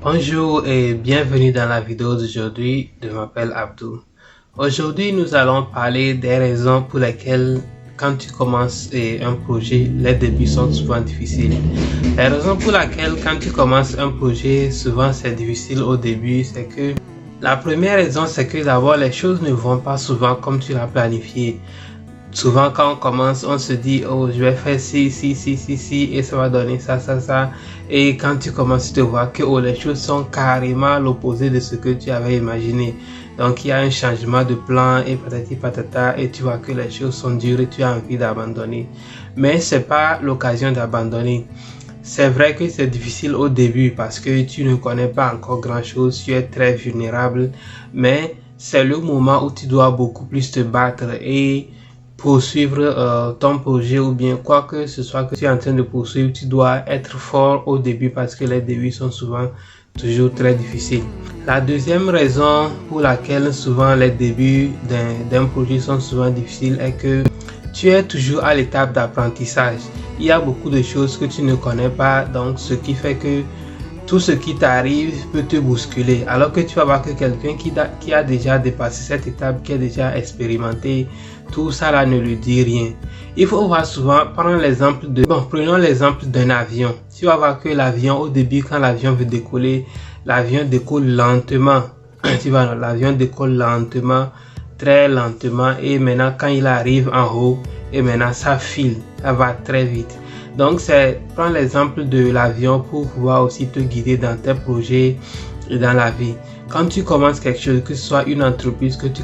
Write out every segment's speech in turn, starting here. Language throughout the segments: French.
Bonjour et bienvenue dans la vidéo d'aujourd'hui. Je m'appelle Abdou. Aujourd'hui, nous allons parler des raisons pour lesquelles quand tu commences un projet, les débuts sont souvent difficiles. Les raisons pour lesquelles quand tu commences un projet, souvent c'est difficile au début, c'est que la première raison, c'est que d'abord les choses ne vont pas souvent comme tu l'as planifié. Souvent quand on commence, on se dit oh je vais faire ci et ça va donner ça. Et quand tu commences, tu te vois que oh, les choses sont carrément l'opposé de ce que tu avais imaginé. Donc il y a un changement de plan et patati patata et tu vois que les choses sont dures et tu as envie d'abandonner. Mais c'est pas l'occasion d'abandonner. C'est vrai que c'est difficile au début parce que tu ne connais pas encore grand chose, tu es très vulnérable, mais c'est le moment où tu dois beaucoup plus te battre et poursuivre ton projet, ou bien quoi que ce soit que tu es en train de poursuivre. Tu dois être fort au début parce que les débuts sont souvent toujours très difficiles. La deuxième raison pour laquelle souvent les débuts d'un projet sont souvent difficiles est que tu es toujours à l'étape d'apprentissage. Il y a beaucoup de choses que tu ne connais pas, donc ce qui fait que tout ce qui t'arrive peut te bousculer, alors que tu vas voir que quelqu'un qui a déjà dépassé cette étape, qui a déjà expérimenté, tout ça là ne lui dit rien. Il faut voir souvent, prenons l'exemple prenons l'exemple d'un avion. Tu vas voir que l'avion, au début, quand l'avion veut décoller, l'avion décolle lentement. Tu vois, l'avion décolle lentement, très lentement, et maintenant quand il arrive en haut, et maintenant ça file, ça va très vite. Donc prends l'exemple de l'avion pour pouvoir aussi te guider dans tes projets et dans la vie. Quand tu commences quelque chose, que ce soit une entreprise que tu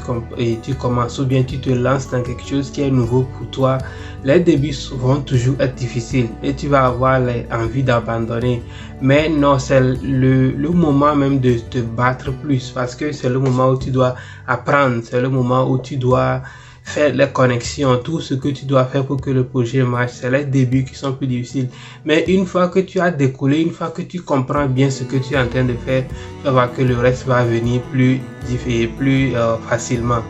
commences, ou bien tu te lances dans quelque chose qui est nouveau pour toi, les débuts vont toujours être difficiles et tu vas avoir envie d'abandonner. Mais non, c'est le moment même de te battre plus, parce que c'est le moment où tu dois apprendre, c'est le moment où tu dois faire les connexions, tout ce que tu dois faire pour que le projet marche. C'est les débuts qui sont plus difficiles. Mais une fois que tu as décollé, une fois que tu comprends bien ce que tu es en train de faire, tu vas voir que le reste va venir plus facilement.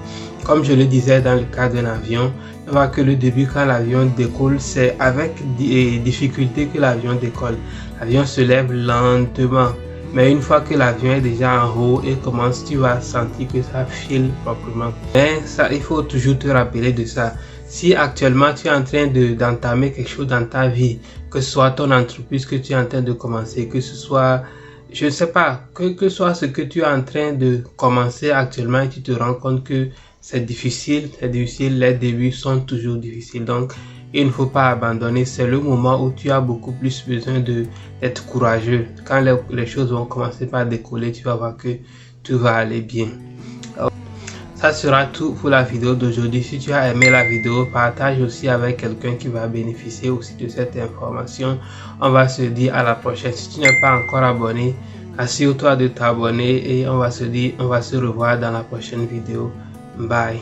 Comme je le disais dans le cas d'un avion, tu vas voir que le début, quand l'avion décolle, c'est avec des difficultés que l'avion décolle. L'avion se lève lentement. Mais une fois que l'avion est déjà en haut et commence, tu vas sentir que ça file proprement. Mais ça, il faut toujours te rappeler de ça. Si actuellement tu es en train d'entamer quelque chose dans ta vie, que ce soit ton entreprise que tu es en train de commencer, que ce soit, je ne sais pas, que soit ce que tu es en train de commencer actuellement et tu te rends compte que c'est difficile, les débuts sont toujours difficiles. Donc, il ne faut pas abandonner, c'est le moment où tu as beaucoup plus besoin d'être courageux. Quand les choses vont commencer par décoller, tu vas voir que tout va aller bien. Ça sera tout pour la vidéo d'aujourd'hui. Si tu as aimé la vidéo, partage aussi avec quelqu'un qui va bénéficier aussi de cette information. On va se dire à la prochaine. Si tu n'es pas encore abonné, assure-toi de t'abonner et on va se revoir dans la prochaine vidéo. Bye.